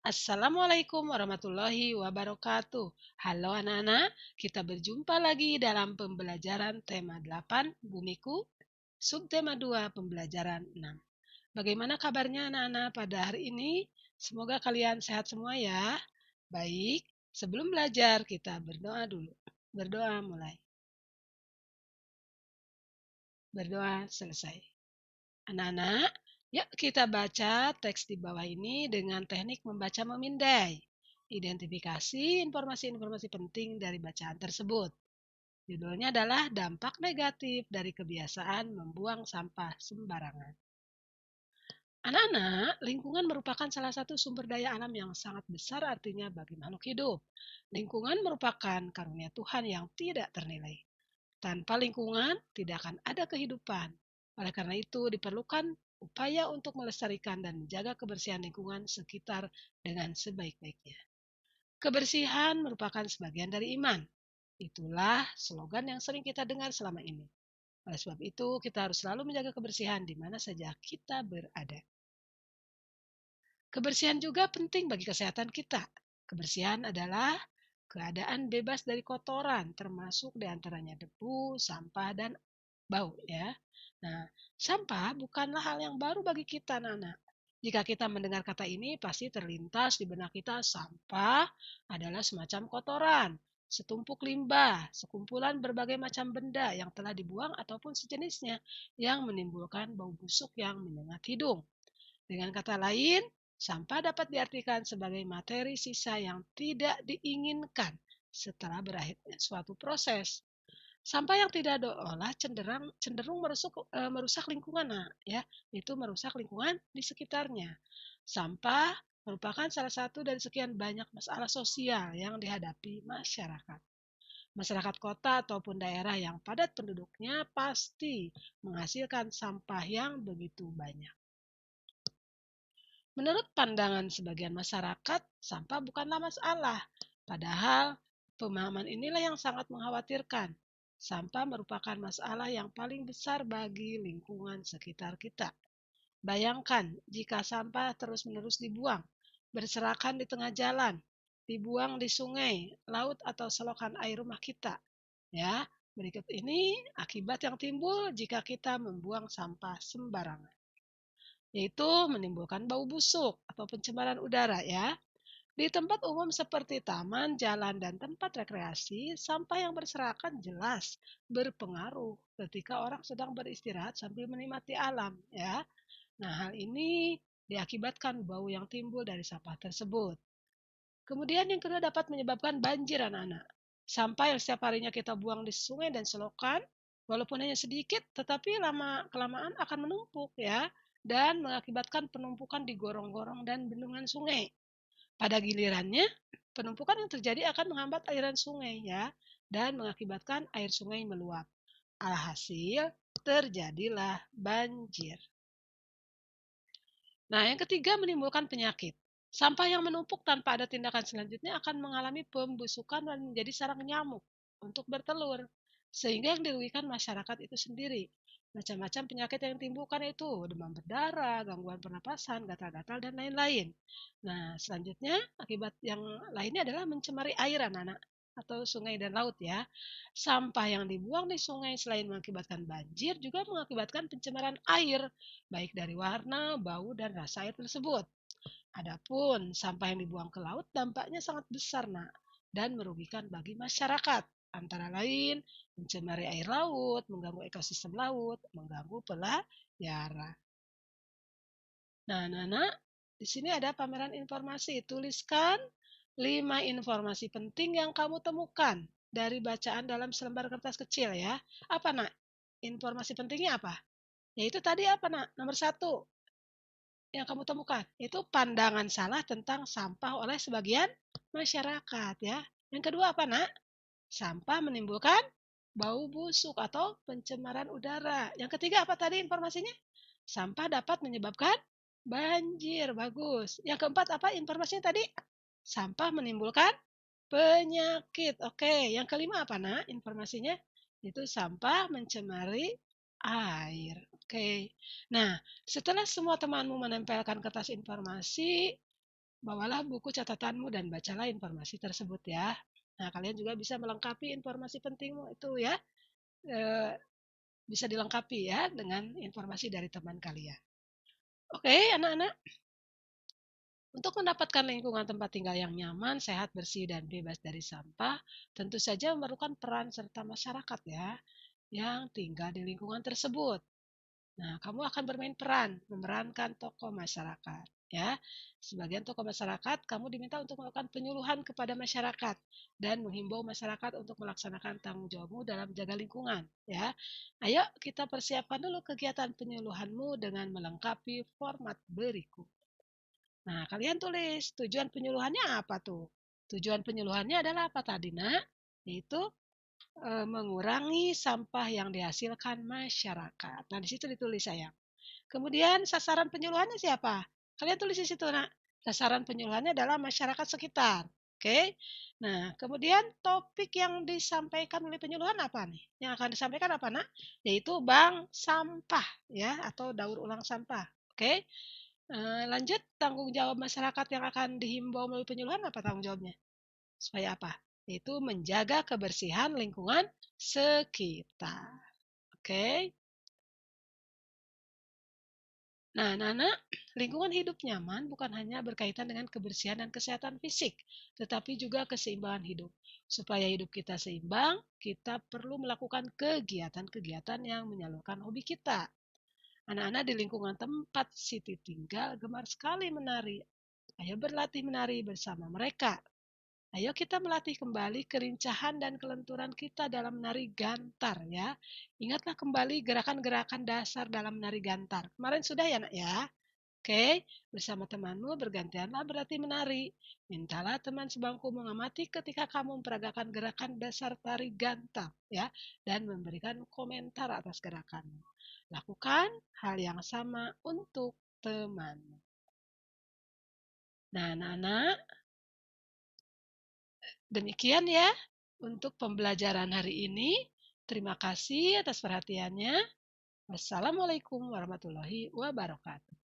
Assalamualaikum warahmatullahi wabarakatuh. Halo anak-anak, kita berjumpa lagi dalam pembelajaran tema 8 Bumiku, subtema 2 pembelajaran 6. Bagaimana kabarnya anak-anak pada hari ini? Semoga kalian sehat semua ya. Baik, sebelum belajar kita berdoa dulu. Berdoa mulai. Berdoa selesai. Anak-anak, yuk kita baca teks di bawah ini dengan teknik membaca memindai. Identifikasi informasi-informasi penting dari bacaan tersebut. Judulnya adalah dampak negatif dari kebiasaan membuang sampah sembarangan. Anak-anak, lingkungan merupakan salah satu sumber daya alam yang sangat besar artinya bagi makhluk hidup. Lingkungan merupakan karunia Tuhan yang tidak ternilai. Tanpa lingkungan, tidak akan ada kehidupan. Oleh karena itu, diperlukan upaya untuk melestarikan dan menjaga kebersihan lingkungan sekitar dengan sebaik-baiknya. Kebersihan merupakan sebagian dari iman. Itulah slogan yang sering kita dengar selama ini. Oleh sebab itu, kita harus selalu menjaga kebersihan di mana saja kita berada. Kebersihan juga penting bagi kesehatan kita. Kebersihan adalah keadaan bebas dari kotoran, termasuk diantaranya debu, sampah, dan bau ya. Nah, sampah bukanlah hal yang baru bagi kita, Nana. Jika kita mendengar kata ini, pasti terlintas di benak kita sampah adalah semacam kotoran, setumpuk limbah, sekumpulan berbagai macam benda yang telah dibuang ataupun sejenisnya yang menimbulkan bau busuk yang menyengat hidung. Dengan kata lain, sampah dapat diartikan sebagai materi sisa yang tidak diinginkan setelah berakhirnya suatu proses. Sampah yang tidak diolah cenderung merusak lingkungan, ya, itu merusak lingkungan di sekitarnya. Sampah merupakan salah satu dari sekian banyak masalah sosial yang dihadapi masyarakat. Masyarakat kota ataupun daerah yang padat penduduknya pasti menghasilkan sampah yang begitu banyak. Menurut pandangan sebagian masyarakat, sampah bukanlah masalah. Padahal, pemahaman inilah yang sangat mengkhawatirkan. Sampah merupakan masalah yang paling besar bagi lingkungan sekitar kita. Bayangkan jika sampah terus-menerus dibuang, berserakan di tengah jalan, dibuang di sungai, laut, atau selokan air rumah kita. Ya, berikut ini akibat yang timbul jika kita membuang sampah sembarangan, yaitu menimbulkan bau busuk atau pencemaran udara ya. Di tempat umum seperti taman, jalan, dan tempat rekreasi, sampah yang berserakan jelas berpengaruh ketika orang sedang beristirahat sambil menikmati alam ya. Nah, hal ini diakibatkan bau yang timbul dari sampah tersebut. Kemudian yang kedua dapat menyebabkan banjir anak-anak. Sampah yang setiap harinya kita buang di sungai dan selokan, walaupun hanya sedikit, tetapi lama-kelamaan akan menumpuk ya, dan mengakibatkan penumpukan di gorong-gorong dan bendungan sungai. Pada gilirannya, penumpukan yang terjadi akan menghambat aliran sungai ya, dan mengakibatkan air sungai meluap. Alhasil, terjadilah banjir. Nah, yang ketiga menimbulkan penyakit. Sampah yang menumpuk tanpa ada tindakan selanjutnya akan mengalami pembusukan dan menjadi sarang nyamuk untuk bertelur. Sehingga yang dirugikan masyarakat itu sendiri. Macam-macam penyakit yang ditimbulkan itu demam berdarah, gangguan pernapasan, gatal-gatal, dan lain-lain. Nah, selanjutnya akibat yang lainnya adalah mencemari air anak-anak atau sungai dan laut ya. Sampah yang dibuang di sungai selain mengakibatkan banjir juga mengakibatkan pencemaran air, baik dari warna, bau, dan rasa air tersebut. Adapun sampah yang dibuang ke laut dampaknya sangat besar, Nak, dan merugikan bagi masyarakat. Antara lain, mencemari air laut, mengganggu ekosistem laut, mengganggu pelayara. Nah, Nana, di sini ada pameran informasi. Tuliskan 5 informasi penting yang kamu temukan dari bacaan dalam selembar kertas kecil ya. Apa, Nak? Informasi pentingnya apa? Yaitu tadi apa, Nak? Nomor 1 yang kamu temukan. Itu pandangan salah tentang sampah oleh sebagian masyarakat ya. Yang kedua apa, Nak? Sampah menimbulkan bau busuk atau pencemaran udara. Yang ketiga apa tadi informasinya? Sampah dapat menyebabkan banjir. Bagus. Yang keempat apa informasinya tadi? Sampah menimbulkan penyakit. Oke, yang kelima apa, Nak? Informasinya itu sampah mencemari air. Oke. Nah, setelah semua temanmu menempelkan kertas informasi, Bawalah buku catatanmu dan bacalah informasi tersebut ya. Nah, kalian juga bisa melengkapi informasi pentingmu itu ya. Eh, Bisa dilengkapi ya dengan informasi dari teman kalian. Oke, anak-anak. Untuk mendapatkan lingkungan tempat tinggal yang nyaman, sehat, bersih, dan bebas dari sampah, tentu saja memerlukan peran serta masyarakat ya, yang tinggal di lingkungan tersebut. Nah, kamu akan bermain peran, memerankan tokoh masyarakat. Ya, sebagian tokoh masyarakat, kamu diminta untuk melakukan penyuluhan kepada masyarakat dan menghimbau masyarakat untuk melaksanakan tanggung jawabmu dalam menjaga lingkungan. Ya, ayo kita persiapkan dulu kegiatan penyuluhanmu dengan melengkapi format berikut. Nah, kalian tulis tujuan penyuluhannya apa tuh? Tujuan penyuluhannya adalah apa tadi, Nak? Yaitu mengurangi sampah yang dihasilkan masyarakat. Nah, di situ ditulis sayang. Kemudian sasaran penyuluhannya siapa? Kalian tulis di situ, Nak. Sasaran penyuluhannya adalah masyarakat sekitar. Oke. Nah, kemudian topik yang disampaikan oleh penyuluhan apa nih? Yang akan disampaikan apa, Nak? Yaitu bank sampah ya atau daur ulang sampah. Oke. Lanjut, tanggung jawab masyarakat yang akan dihimbau melalui penyuluhan apa tanggung jawabnya? Supaya apa? Yaitu menjaga kebersihan lingkungan sekitar. Oke. Nah, Nana, lingkungan hidup nyaman bukan hanya berkaitan dengan kebersihan dan kesehatan fisik, tetapi juga keseimbangan hidup. Supaya hidup kita seimbang, kita perlu melakukan kegiatan-kegiatan yang menyalurkan hobi kita. Anak-anak di lingkungan tempat Siti tinggal gemar sekali menari. Ayo berlatih menari bersama mereka. Ayo kita melatih kembali kerincahan dan kelenturan kita dalam menari gantar ya. Ingatlah kembali gerakan-gerakan dasar dalam menari gantar. Kemarin sudah ya nak ya. Oke, bersama temanmu bergantianlah berlatih menari. Mintalah teman sebangku mengamati ketika kamu memperagakan gerakan dasar tari gantar ya dan memberikan komentar atas gerakanmu. Lakukan hal yang sama untuk temanmu. Nah, anak-anak, demikian ya untuk pembelajaran hari ini. Terima kasih atas perhatiannya. Wassalamualaikum warahmatullahi wabarakatuh.